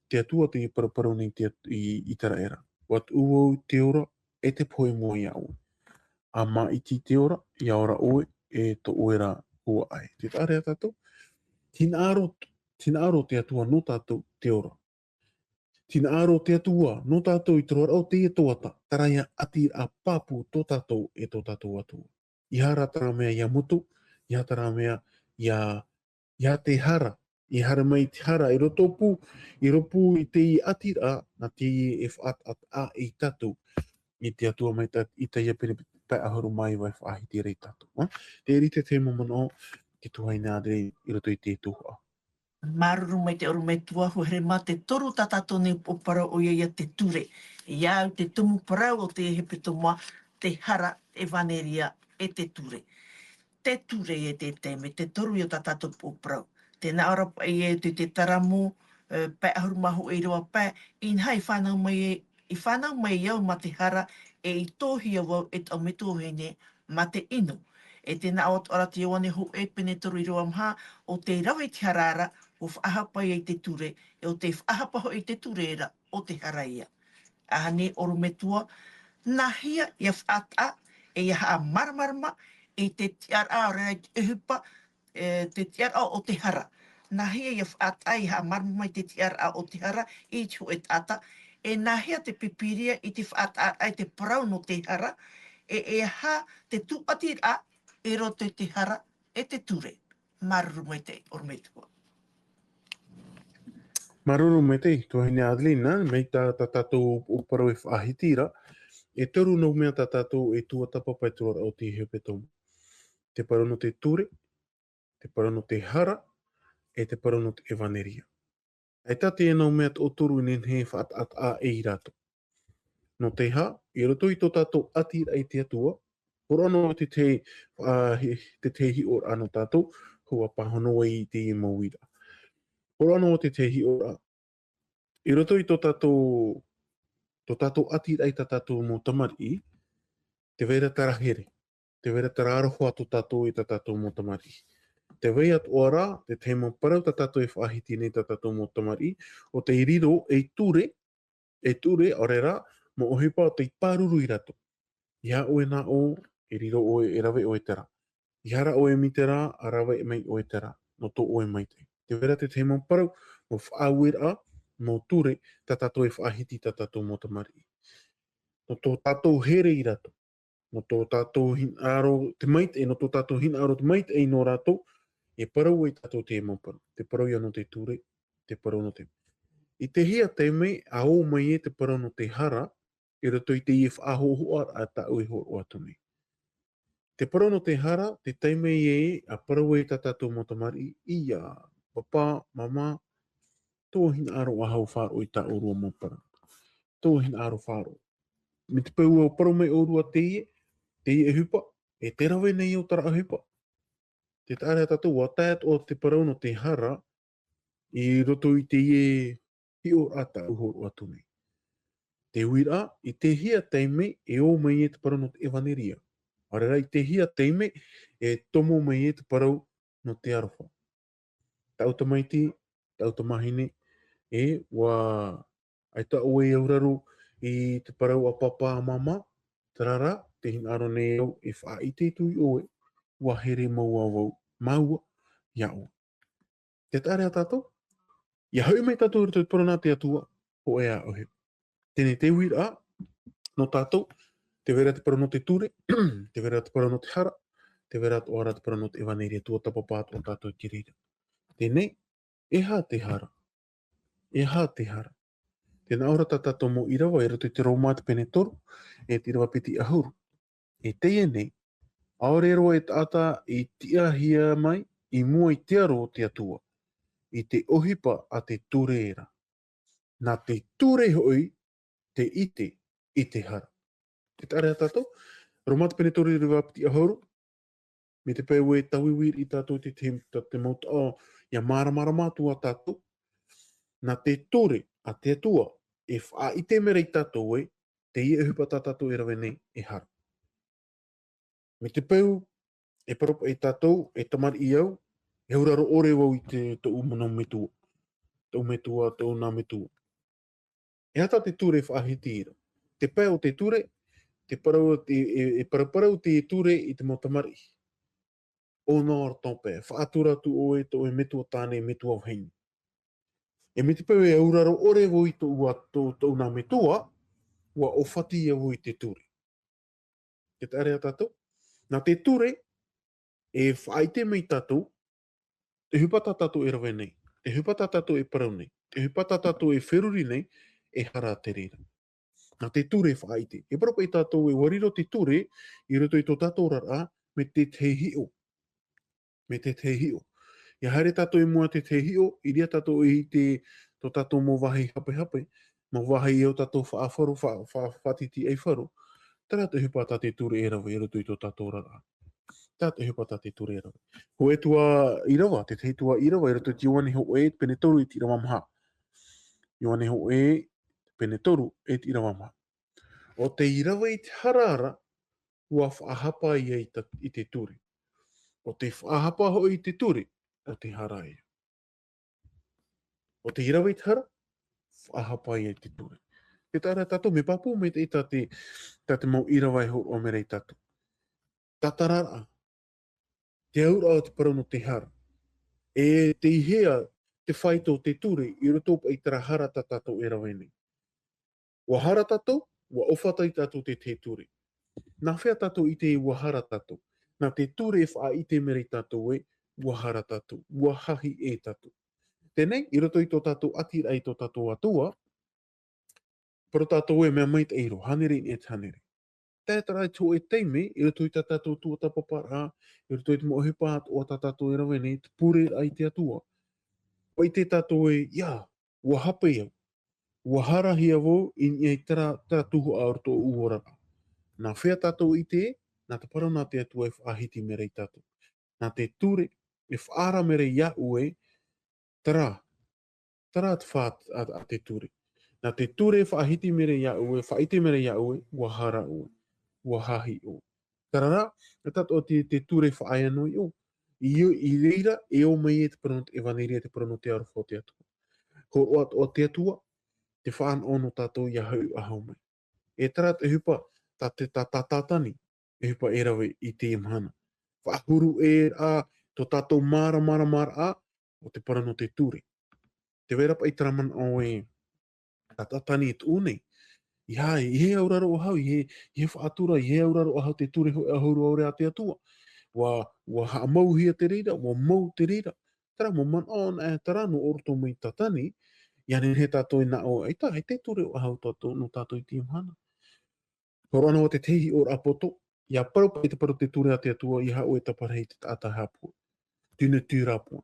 te atua te paraparo nei i tara era. Wat uau te ora e te poe mo i au. A ma i ti te ora, i aora oe, e to oera ua ai. Te tārea tātou, tina aro te atua no tātou te ora. Tina aro te atua no tātou i toro au te e toata, taraia ati a papu tō tātou e tō tātou atua. I hara tara mea ia mutu, i hara tara mea ia te hara, i hara mai te hara, i rotopu, i ropu i te i atira, na te i e whaat a i tātou, i te atua mai i te ia pere pai ahuru mai vai whahiti rei tātou. Te rite te momano, ki tuhai nā rei i roto i te tuha. Maruru mai te oru mai tuahu here mā te toru tā tātou ni opara o ia te ture. Iau te tumu parau o te hepe tomoa, te hara e vaneria e te ture. Te ture e te teme, te toru i o tā tātou oparau. Tēnā ora pai e te taramo, pai ahuru mahu e roa pai, in hai whanau mai iau ma te hara e i tōhia wau e tau me tōhine ma te ino. E tēnā o ora te wane ho e pene toru i roa mha, o te rawe te harara, o whaahapa i te ture, e o te whaahapa ho i te tureera o te haraia. Ahane oru me tua, nahia ia whaata, e ia haa maramarama, e te tiara rea e hupa, te tiara o te hara. Nahia ia whaata, i haa maramarama i te tiara o te hara, i te ho e tata, e nahia te pipiria i te whaata ai te parau no te hara, e ha te tuati a e roto i te hara e te ture. Maruru mai te oru me tua. Maruru me te, tuhine Adelina, mei tā tātou o parau e whaahitira, e toru no mea tātou e tua tapapai tua o te hepetomu. Te parau no te ture, te parau no te hara, e te parau no te evaneria. E tate e nau mea o toru nen he whaat a e rato. No te ha, i roto i tō tātou ati ai te atua, por ano te te hi o ano tātou, hua pahono i te i mauira. Por ano te hi o a. I roto i tō tātou ati ai tā tātou mō tamari, te vera tarahere, te vera tararoho atu tātou i tā tātou mō tamari. Te wei atu ora, te teimo parau tā tātou e whaahiti nei tā tātou mō tamari, o te iriro e ture orera, mo ohipa o te paruru i rato. Ia oe nā o, e riro oe e rawe oe tera. Ihara oe mi tera, a rawe e mai oe tera, no tō oe mai te. Te vera te teimo parau, mo whaawera, mo ture, tā tātou e whaahiti tā tātou mō tamari. No tō tātou here i rato. No tō tātou hin aro te mait e, no tō tātou hin aro te mait e no rato, e parau e tātou te mamparu. Te parau ia no te ture, te parau no te. I te hia te mei, a o mai e te parau no te hara, e rato i te i whaahohoa a ta ui ho o atu nei. Te parau no te hara, te teime i e, a parau e tā tātou mo tamari, ia, papa, mama, tō hin aro a hau whāro i tā orua mampara. Tō hin aro whāro. Me te pau o parau mai orua te i e hupa, e te rawe nei o tara a hupa. Te tāre tātou a tēt o te parau no te hara, i roto i te i e hi o ata uho o atu nei. Te uira, i te hia teime e o mai e te parau no te evaneria. Arera, i te hia teime e tomo mai e te parau no te aroha. Tauta maiti, tauta mahine, e wa aita oe e auraru i te parau a papa a mama, tarara, te hin aro nei au e wha i te tui oe, wa here maua wau, maua, ia o. Te tare a tātou? Ia hau mai tātou rito i porona te atua, o e a ohe. Tēnei te uira, no tātou, te vera te parau no te ture, te vera te parau no te hara, te vera te ora te parau no te evaneria, tua tapapātu o tātou ki reira. Tēnei, e hā te hara. E hā te hara. Tēnā ora tā tātou mō irawa, e roto i te raumāti pene toru, e te irawa piti ahuru. E teie nei, aorero e tāta i tia hia mai, i mua i te aro o te atua, i te ohipa a te tureera. Nā te ture hoi, te ite, i te hara. Te tare a tātou, raumāti pene toru i irawa piti ahuru, me te pēu e tawiwir i tātou te mauta o, ia māramara mātua tātou, nā te ture a te atua, e wha i te mera i tātou e, te i e hupa tā tātou e rawe nei e hara. Me te pēu, e paropa e tātou, e tamari i au, e uraro ore wau i te umana metua. Te umetua, te una metua. E hata te ture whaahiti ira. Te pēo te ture, te parau, paraparau te ture i te motamari. O nā ora tōpē, whaatura tu o e to e metua tāne metua au heini. E me te pēu e auraro ore wau i to ua to una metua, ua o whati e wau i te ture. Te tare a tātou. Nā te ture, e whaite mei tātou, te hupata tātou e rawe nei, te hupata tātou e parau nei, te hupata tātou e wheruri nei, e hara te reira. Nā te ture e whaite. E paropa i tātou e wariro te ture, i roto i tō tātou rara, me te te hio. Me te te hio. Ia haere tātou e mua te te hio, i ria tātou e te tō tātou mō wahi hape hape, mō wahi e o tātou whaafaro, whaatiti e wharo, tara te hupata te ture e rawe, i roto i tō tātou rara. Tā te hupata te ture e rawe. Ko e tua irawa, te te tua irawa, i roto i te iwane ho e pene toru i te irawa maha. Iwane ho e pene toru e te irawa maha. O te irawa i te harara, ua whaahapa i te ture. O te whaahapa hoi te ture, o te hara e. O te hirawait hara, whaahapa ia te ture. Te tāra tato, me papu me te te mau irawai ho o merei tato. Tatarara, te aura o te parano te hara. E te ihea, te whaito te ture, i roto i tara hara ta tato e rawene. Wa hara tato, wa ofata i tato te ture. Nā whea tato i te wahara tato. Nā te ture e wha i te merei tato e, wahara tato, wahahi e tato. Tēnei, i roto i tō tato atira i tō tato atua, pero tato e mea mai te eiro, hanere e tanere. Tētara i tō e teime, i roto i tā tato tua tapapara, i roto i te mohepa o tā tato e rawene, te pure ai te atua. Pai te tato e, ia, wahapa iau, wahara hi avo, i tara tuhu a roto uorara. Nā whea tato i te, nā te parau nā te atua e whaahiti merei tato. Nā te ture, e whaara merei ia ue, tara te whaat a te ture. Nā te ture e whaahiti merei ia ue, whaite merei ia ue, wahara ue, wahahi ue. Tarara, e tato o te ture whaai anoi o. I reira, e o mai e te parano, e vaneria te parano te aru whao te atua. Ko o te atua, te whaan ono tato i ahau ahau mai. E tara te hupa, te tātātani, e hupa e rawe i te imhana. Whaahuru e a, tō tātou mara a, o te parano te ture. Te werapa i taraman o e tātātani e tūnei. I he auraro o hau, i he whaatura, i he auraro o hau te ture hoi ahuru aure a te atua. Wa haa mauhia te reira, wa mau te reira. Tara mo man on e tara no oroto mai tatani, i ane he tātou i na o, ei te ture o hau tātou no tātou i te imhana. Horo ana o te tehi o rapoto, ia parapa i te paru te ture a te atua, i hao e taparei te tātai hapua. Tune tū rapua.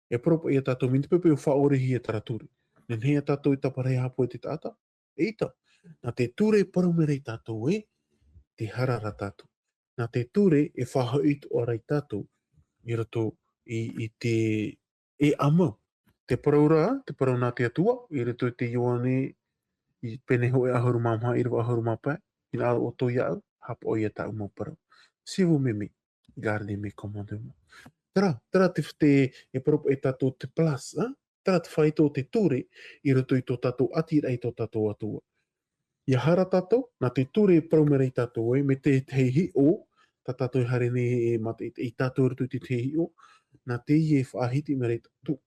E parapa i a tātou minti pepe o whaorehi e tara ture. Nen hea tātou i taparei hapua i te tāta. Eita, nā te ture paru merei tātou e, te harara tātou. Nā te ture e whaha ut o rai tātou, i rato i te e amau. Te paraura, te parau nā te atua, i rato i te ioane i pene hoe ahuru mamha, i rawa ahuru mapai, i nā o tō iau, hapa o ia tā umau parau. Sivu me, garde me komando mo. Tara te e paropa e tātou te plus, tara te whaito te ture, i rato i tō tātou atira i tō tātou atua. Ia hara tātou, nā te ture e paraumerei tātou e, me te hi o, tā tātou i hare ne e mata i tātou rato i te hi o, nā te i e whaahiti merei tātou,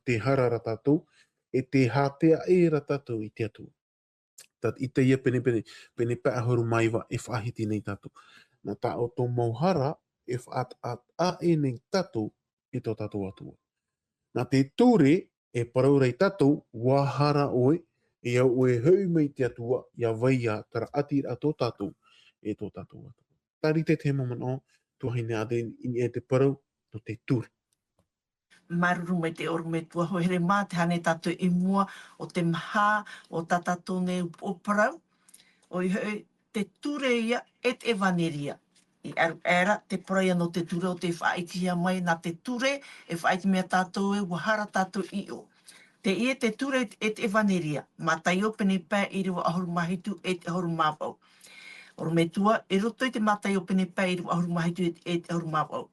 te harara tātou, e te hātea e ra tātou i te atua. Tat i te ia pene pēa horu maiwa e whaahiti nei tātou. Nā tā o tō mauhara e whaat a e nei tātou i tō tātou atua. Nā te ture e paraurei tātou wahara oe e au oe hau mei te atua ia waia tara atira a tō tātou e tō tātou atua. Tari te maman o, tuahine ade ini e te parau no te ture. Maruru mai te oru me tua hohere mā, te hane tātou i mua o te maha o tā tātou nei o parau. O i hei, te ture ia et e vaneria. I aru era, te praia no te ture o te whaitia mai nā te ture e whaiti mea tātou e wahara tātou i o. Te ia te ture et e vaneria. Mā tai o pene pā i rewa ahuru mahitu et ahuru māpau. Oru me tua, e roto i te mātai o pene pā i rewa ahuru mahitu et ahuru māpau.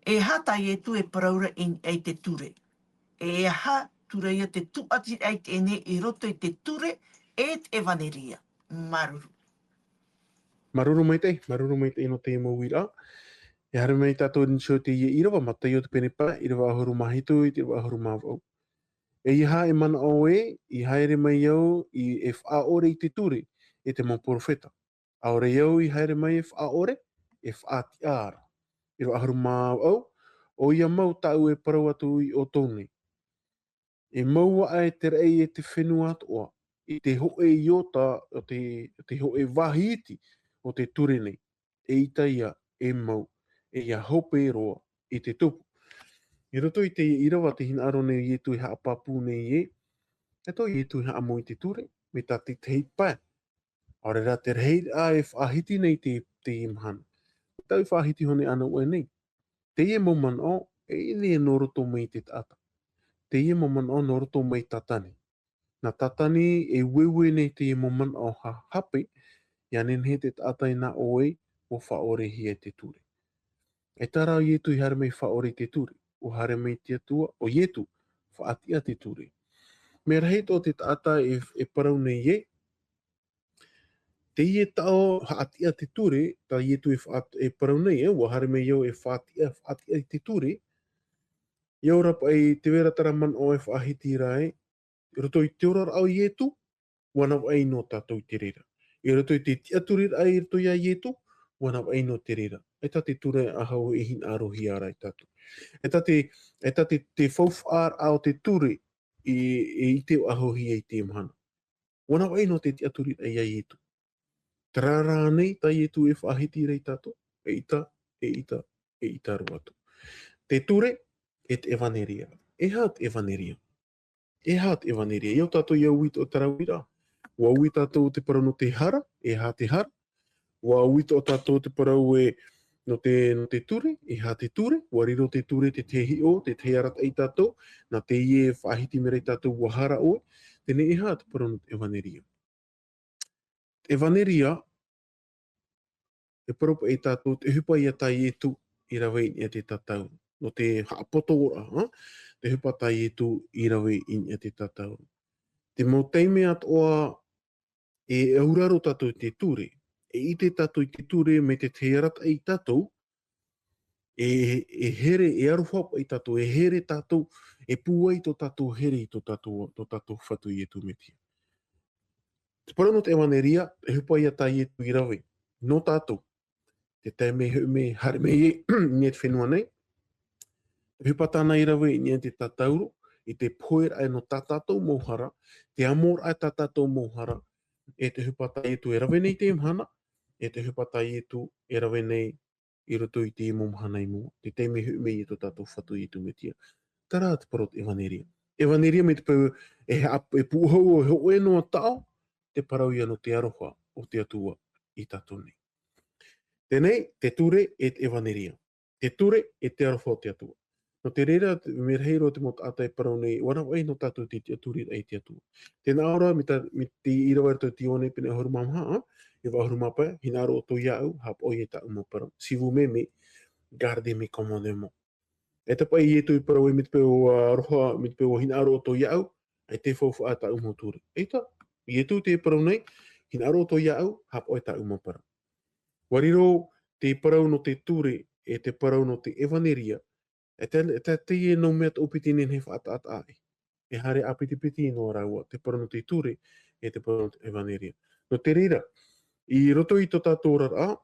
E hatai e tu e paraura i te ture. E ha ture ia te tuati ai tēne i roto i te ture et e vaneria. Maruru. Maruru mai te ino te mauira. E hare mai tātou rinso te ia irawa, matai o te pene pā, i rewa ahuru mahitu, i te rewa ahuru māwau. E iha e mana o e, i haere mai au, i e whaore i te ture, e te mau profeta. Aore au i haere mai e whaore, e whaati ara. I rewa ahuru māwau, o ia mau tau e parau atu i o tōne. E maua ai te rei e te whenua atoa, i te hoe i ota, o te hoe wahiti o te ture nei. E ita ia e mau, e ia hope roa i te tupu. I roto i te irawa te hina aro nei i tu i haa papu nei e, e to i tu i haa mo i te ture, me ta te hei pai. Aore ra te rei a e whahiti nei te imhana. Tau whahiti hone ana ue nei. Te ie mo man o, e ili e noroto mai te tata. Te ie mo man o noroto mai tatani. Na tatani e wewe nei te ie mo man o ha hape, ia nen he te tata i na oe o whaore hi e te ture. E tara o ietu I hare mei whaore te ture. O hare mei te atua, o ietu, whaatia te ture. Me rahe tō te taata e parau nei e, te ie tao haatia te ture, ta ietu e parau nei e, o hare mei iau e whaatia te ture, iau rapa e te wera tara man o e whaahiti rai, roto I te ora au ietu, wana ai no tātou I te rera. I roto I te tiaturir ai roto ia ietu, wana ai no te rera. E ta te ture ahau e hin arohi ara I tātou. E ta te whauwhaar ao te ture I te ahohi e te mhana. Wana ai no te tiaturir ai a ietu. Trara nei ta ietu e whaahiti rei tātou. E ita ruatu. Te ture e te evaneria. E hat evaneria. E hat evaneria. Iau tātou iau wito o tarawira. Wa ui tātou te parau no te hara, e ha te hara. Wa ui tātou te parau no te ture, e ha te ture. Wa riro te ture te tehi o, te te arat ei tātou. Na te ie whaahiti me rei tātou wa hara o. Tene e ha te parau no te evaneria. Evaneria, e paropa e tātou te hupa ia tai etu I rawe I te tatau. No te haapoto ora, te hupa tai etu I rawe I te tatau. Te mo teime atoa e auraro tātou te ture. E I te tātou I te ture me te tearata I tātou, e here, e aruwhapa I tātou, e here tātou, e pua I tō tātou here I tō tātou whatu I etu metia. Te para no te ewaneria, e hupa ia tai etu I rawe. No tātou, te teime me hare me e, ni te whenua nei, te hupa tāna I rawe ni te tatauro, I te poer ai no tātātou mōhara, te amor ai tātātou mōhara, e te hupatai etu e rawe nei te imhana, e te hupatai etu e rawe nei I roto I te imumhana I mua. Te teime hu me I to tātou whatu I tu metia. Tara te parot evaneria. Evaneria me te pau e puhau o he oe noa tao, te parau ia no te aroha o te atua I tātou nei. Tenei, te ture e te evaneria. Te ture e te aroha o te atua. No te reira, me reiro te mot ata e parau nei, wana wai no tātou te aturi ai te atua. Tēnā ora, me te irawa rato ti one pene ahuru mamha, e wahuru mapa, hina aro o to iau, hap o i e ta umo parau. Sivu me, garde me komone mo. E te pai I e tu I parau e mit peo roha, mit peo hina aro o to iau, ai te faufu a ta umo turi. Eita, I e tu te parau nei, hina aro o to iau, hap o i ta umo parau. Wariro, te parau no te ture, e te parau no te evaneria, e te e no mea te upiti nen he whaata ata ai. E hare apiti no raua, te parau no te ture, e te parau no te evaneria. No te reira, I roto I to tātou rara,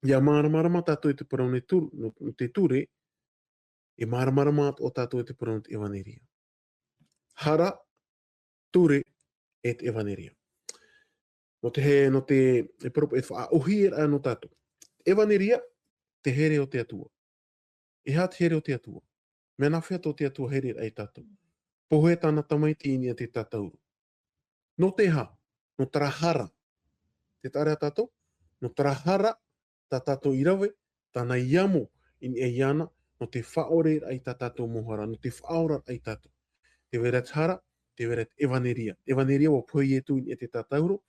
ia māramarama tātou e te parau no te ture, e māramarama o tātou e te parau no te evaneria. Hara, ture, e te evaneria. No te e paropa e wha ohi e no tātou. Evaneria, te here o te atua. E hā te here o te atua. Mea na whea tō te atua here ai tātou. Pohe tāna tamaiti I te tātauru. No te ha, no tarahara. Te tare a tātou? No tarahara, tā tātou I rawe, tāna iamo in e iana, no te whaore ai tā tātou mohara, no te whaora ai tātou. Te weret hara, te weret evaneria. Evaneria wa pui e tu in e te tātauro,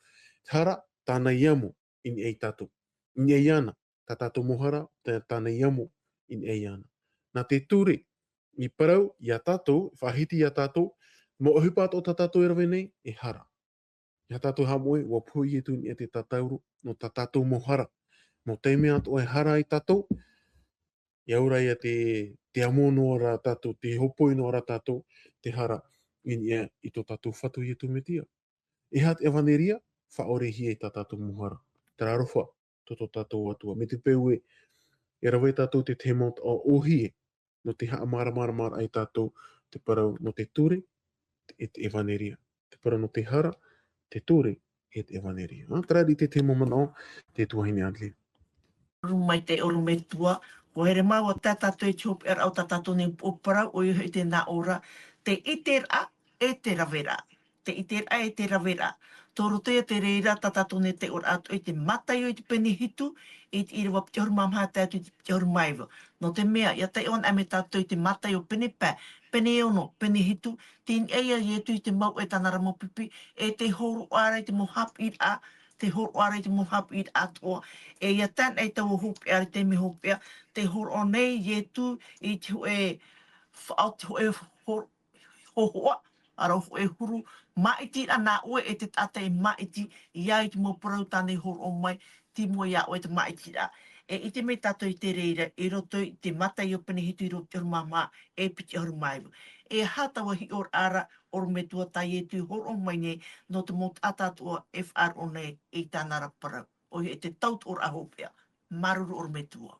hara, tāna iamo in e tātou. In e iana, tā tātou mohara, tāna iamo in e iana. Nā te ture, I parau, I a tātou, whahiti I a tātou, mo ohupat o tā tātou e rawe nei, e hara. Ia tātou hamoe, wa pui e tu in e te tātauro, no tā tātou mohara. Mo teime ato e hara I tātou, I aura ia te amono ora tātou, te hopoi no ora tātou, te hara in ia I tō tātou whatu I tu metia. E hat evaneria, whaore hi e tā tātou mohara. Tara rofa, tō tātou atua. Me te peu e rawe tātou te temot o ohie, no te haa mara ai tātou, te parau no te ture, e te evaneria. Te parau no te hara, te ture, e te evaneria. Tara di te temo mana o, te tuahine adli. Rumai te oru me tua, ko here mau o tā tātou e chop au tā tātou ni opara, o iho I te nā ora, te itera e te rawera. Te itera e te rawera. Tōru te reira tā tātou ne te ora atu, I te matai o I te peni hitu, I te irawa pte horu mamha te atu I te pte horu maiwa. No te mea, ia te on ame tātou I te matai o peni pē, peni ono, peni hitu, tin eia I etu I te mau e tāna ramo pipi, e te horu ara I te mohap I a, te horo are te mohapu i atoa. E ia tan e tau hupe are te me hupea, te horo o nei i tu i te hoe whao te hoe hohoa, ara hoe huru maiti ana ue e te tata e maiti i ai te mo parau tane horo o mai, ti mo ia oe te maiti a. E i te me tato i te reira, i roto i te mata i o pene hitu i roto i mama e piti horu maibu. E hatawa hi or ara or me tua tai e tu horo o mai nei no te mot atatua FR o nei i tānara parau. O e te taut or ahopea, maruru or me tua.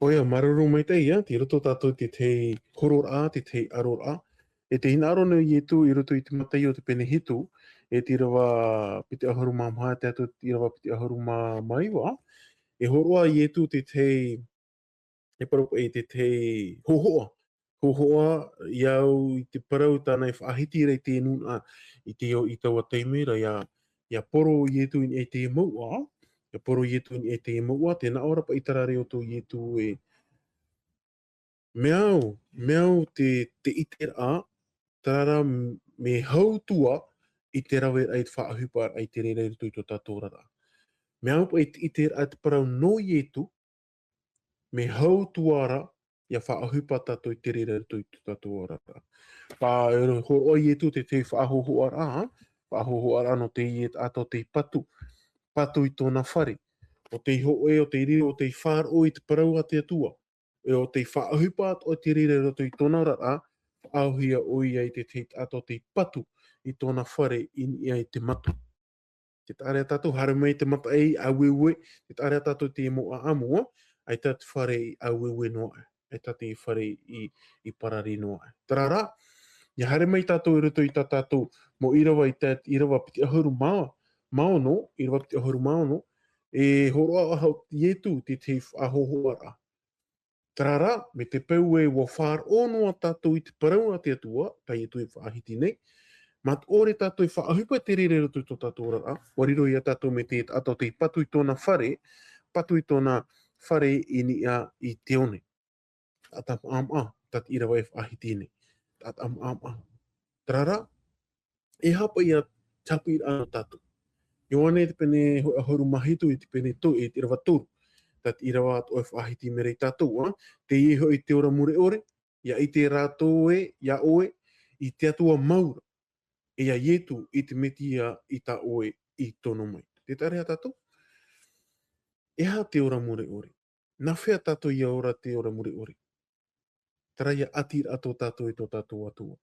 Oia, maruru mai te ia, ti roto tātou te tei horor a, te tei aror a. E te hina aro nei e tu, i roto i te matai o te pene hitu, e ti rawa piti aharu mā maha, te atu ti rawa piti aharu mā maiwa. E horoa i e tu te tei, e parapo e te tei hohoa. Hohoa iau i te parau tāna e whaahiti rei te nuna i te o i taua teimera ia poro i e tu i e te maua. Ia poro i e tu i e te maua, tēnā ora pa i tarare o tu i e tu e meau te iter a, tarara me hautua i te rawe ai te whaahupa ai te reira i tui to tātou rara. Meau pa i te iter a te parau no i e tu, me hautuara ia whaahupa tātou i te reira i tui to tātou rara. Pa horo i e tu te te whaahohoara, whaahohoara no te i e ato te patu, patu i tōna whare. O te ho e o te riro o te whār o i te parau a te atua. E o te whaahupa o te rire roto i tōna rara, auhia o i te te ato te patu i tōna whare i ai te matu. Te tārea tātou, hara mai te mata ei a wewe, te tārea tātou te mo a amua, ai tā te whare i a wewe noa, ai tā te whare i parari noa. Tarara, ia hara mai tātou i roto i tā tātou, mo irawa i tā irawa piti ahuru maono, irawa piti ahuru maono, e horoa ahau i etu te te ahohoara. Tarara, me te peu e wa whār onua tātou i te parau a te atua, tai e tui whaahiti nei, mat ore tātou i whaahupa te rere roto i tō tātou rara, wariro i a tātou me te ato te patu i tōna whare, patu i tōna whare i ni a i te one. Atam am a, tat irawa e whaahiti nei. Tat am a. Tarara, e hapa i a tapu i ano tātou. I wane te pene horu mahitu i te pene tō, i te rawa tōru. Tat irawa at oe whaahiti me rei tātou, te iho i te ora mure ore, ia i te rātou e, ia oe, i te atua maura, e ia ietu i te metia i tā oe i tono mai. Te tarea tātou? E ha te ora mure ore. Nā whea tātou i ora te ora mure ore. Tara ia atir ato tātou i tō tātou atua.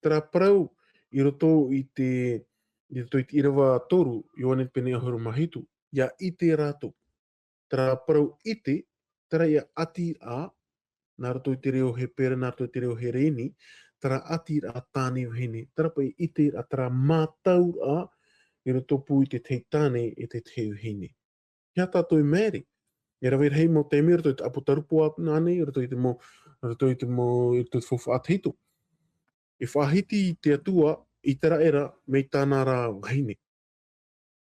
Tara parau i roto i te irawa toru, i wane pene ahuru mahitu, ia i te rātou. Tara parau ite, tara ia atir a, nā roto i te reo he pera, nā roto i te reo he reini, tara atir a tāne hene, tara pai ite a tara mātau a, i roto pui te tei tāne e te teu hene. Kia tātou i mēri, e rawe hei mo te mea, roto i te apotarupo a nāne, roto i te mo, i te fofa ateitu. E whahiti i te atua, i tera era, mei tāna rā hene.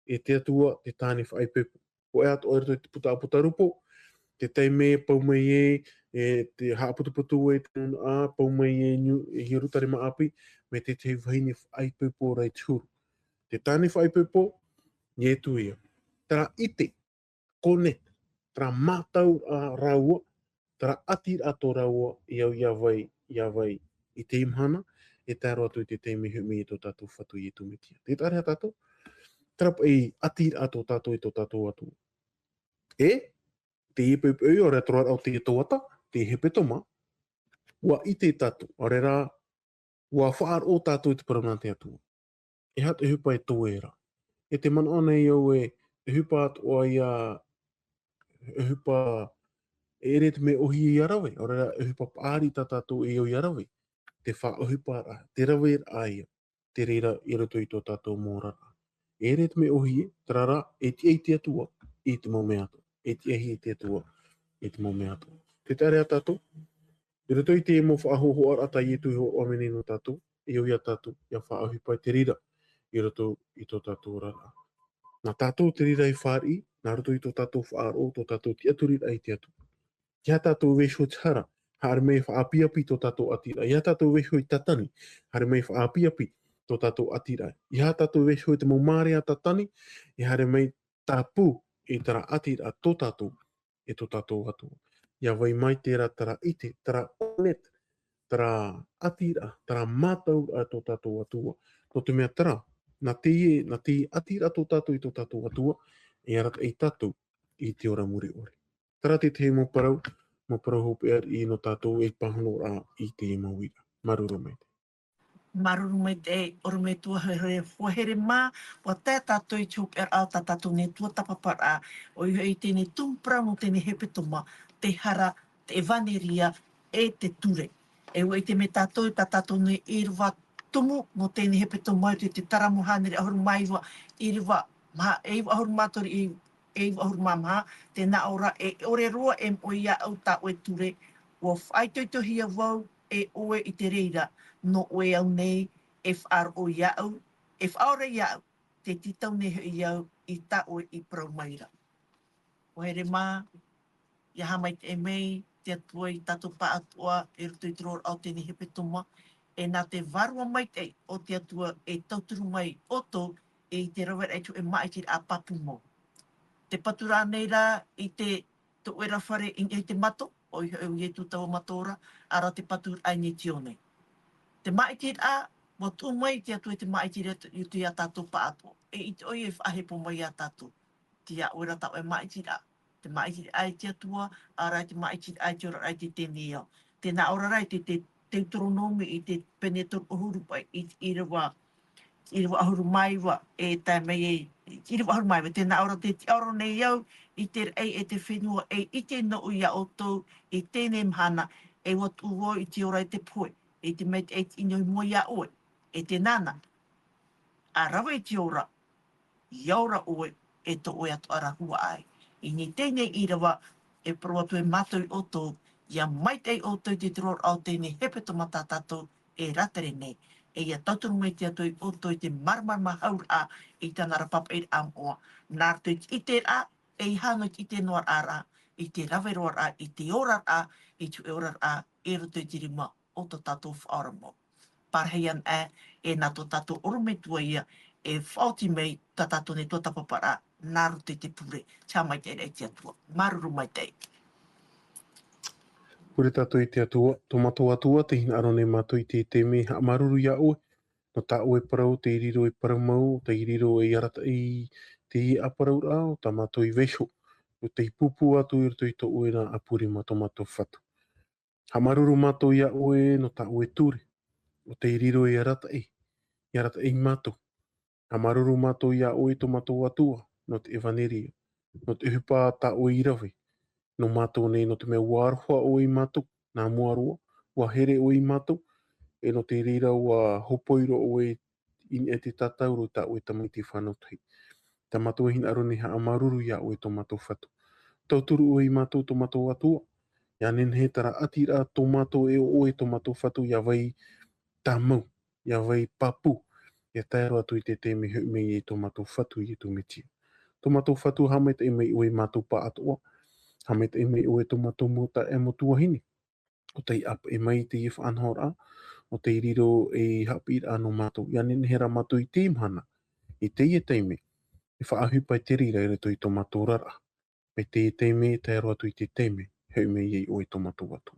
E te atua, te tāne whaipepo. O e ato roto i te puta apotarupo, te teime pau mai e te haaputuputu e te a pau mai e hirutare maapi me te te whaini whaipepo rai tūru. Te tāne whaipepo, i e tu ia. Tara ite, connect, tara mātau a raua, tara atir ato raua i au ia vai i te imhana, e tāro atu i te teime humi i tō tātou whatu i tu metia. Te tārea tātou, tara i atir ato tātou i tō tātou atu. E, te ipepe o rea troa au te toata, te hepetoma, ua i te tatu, a rera, ua whaar o tātou i te parana te atua. E hat e hupa e tōera. E te mana ona i au e hupa at o ia, e hupa e re te me ohi i arawe, a rera e hupa pāri tā tātou i au i arawe. Te wha o hupa ara, te rawe aia, te reira i roto i tō tātou mōrara. E re te me ohi e, tarara, e te ei te atua, i te mō mea atua. E te ehi te atua, i te mō mea atua. Te tarea tātou, i roto i te mo whaahoho ara ata i e tui ho o amene no tātou, i au ia tātou, ia whaahupai te rira, i roto i tō tātou rara. Nā tātou te rira i whāri, nā roto i tō tātou whaaro, tō tātou te aturira i te atu. Kia tātou wesho tara, hare mei whaapiapi tō tātou atira. Ia tātou wesho i tatani, hare mei whaapiapi tō tātou atira. I hā tātou vesho e te maumare a tatani, i hare mai tāpū e tara atira tō tātou e tō tātou atua. Ia vai mai tērā tara ite, tara onet, tara atira, tara mātau a tō tātou atua. No te mea tara, na te atira tō tātou i tō tātou atua, e arat ei tātou i te ora muri ore. Tara te mo parau hope i no tātou e pahono rā i te mawira. Maruru mai te. Maruru mai te oro me tua hohere mā, wa tē tātou i tūp au tā tātou ne tua tapapara, o i tēne tūmpra no tēne hepetoma, te hara, te evaneria, e te ture. E ua i te me tātou, tā tātou ne irwa tumu no tēne hepetoma, te taramuhanere ahuru maiwa, irwa, eiwa ahuru mātori, eiwa ahuru māma, te nā ora, e ore roa e moi ia au tā oe ture, wa whai toitohia wau, e oe i te reira, no oe au nei, e whaaro iau, e whaore iau, te titau nehe iau, i ta oe i prau maira. O here mā, ia hamai te e mei, te atua i tātou pā atua, e ruto i tror au tēne hepetoma, e nā te varua mai te, o te atua e tauturu mai oto, e te rawera e tu e mai te a papu mo. Te patura nei rā, i te oe rawhare i te mato, o i tu tau matora, ara te patur ai ni tione. Te maitir a, mo tū mai te atu e te maitir i tu ia tātou pa ato. E i te oi e whahe po mai a tātou. Te ia oera tau e maitir a. Te maitir ai te atua, ara te maitir ai te ora ai te tēne iau. Tēnā ora rai te teutronomi i te penetor uhuru pai i rewa ahuru maiwa e tai mei e i rewa ahuru maiwa. Tēnā ora te oro nei iau i te rei e te whenua e i te no ia o tau i tēne mhana e watu uo i te ora i te poe. E te mei e te inoi mua ia oe. E te nana. A rawa i te ora. Iaura oe e to oe atu ara hua ai. I ni tēnei i rewa e pro atu e mātou o tau. Ia mai tei o tau te tror au tēnei hepetoma tā tātou e ratere nei. E ia tauturu mai te atu i o tau i te marmarma haur a i tāna rapapa i am oa. Nā tu i te a e i hano i te noar a ra. I te raweroar a, i te orar a, i tu e orar a, e roto i te rima o tō tātou whaoramo. Parheian e nā tō tātou orometua ia, e whauti mei tā tātou ne tō tapapara, nā roto i te pure, tā mai te rei te atua. Maruru mai te. Pure tātou i te atua, tō mato atua, te hina aro nei mātou i te me ha maruru ia oe, no tā oe parau, te iriro i parau mau, te iriro i arata i te i aparau rao, tā mātou i vesho, o te pupu atu i rito i tō oe nā apuri ma tō mātou whatu. Ha maruru mātou ia oe, no tā oe ture, o te iriro i arata i mātou. Ha maruru mātou ia oe tō mātou atua, no te evaneria, no te hupa tā oe i rawe, no mātou nei no te mea wāroha o i mātou, nā muaroa, ua here o i mātou, e no te rira ua hopoiro o e te tatauro tā oe tamaiti whanautai. Tā mātou e hina aro ni ha amaruru ia oe tō mātou whatu. Tauturu o i mātou tō mātou atua, ia nenhe tara atira tō mātou e o oe tō mātou whatu, ia vai tā mau, ia vai papu, ia taero atu i te te me i tō mātou whatu i tō mitia. Tō mātou whatu hameta e mei o i mātou pa atua, hameta e mei o e tō mātou mota e motua hini. O te ap e mai te if anhora, o te iriro e hapi ano mātou. Ia nenhera mātou i te imhana, i te i teime, e whaahupa i te rira i reto i tō mātou rara. Me te i teime, te aro atu i te teime, heu mei i o e tō mātou atu.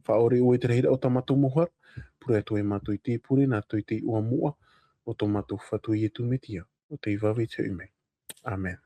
Whaore o e te reira o tā mātou mohar, pura atu e mātou i te pure, nā tui te ua mua, o tō mātou whatu i e tu metia, o te i wawe te ume. Amen.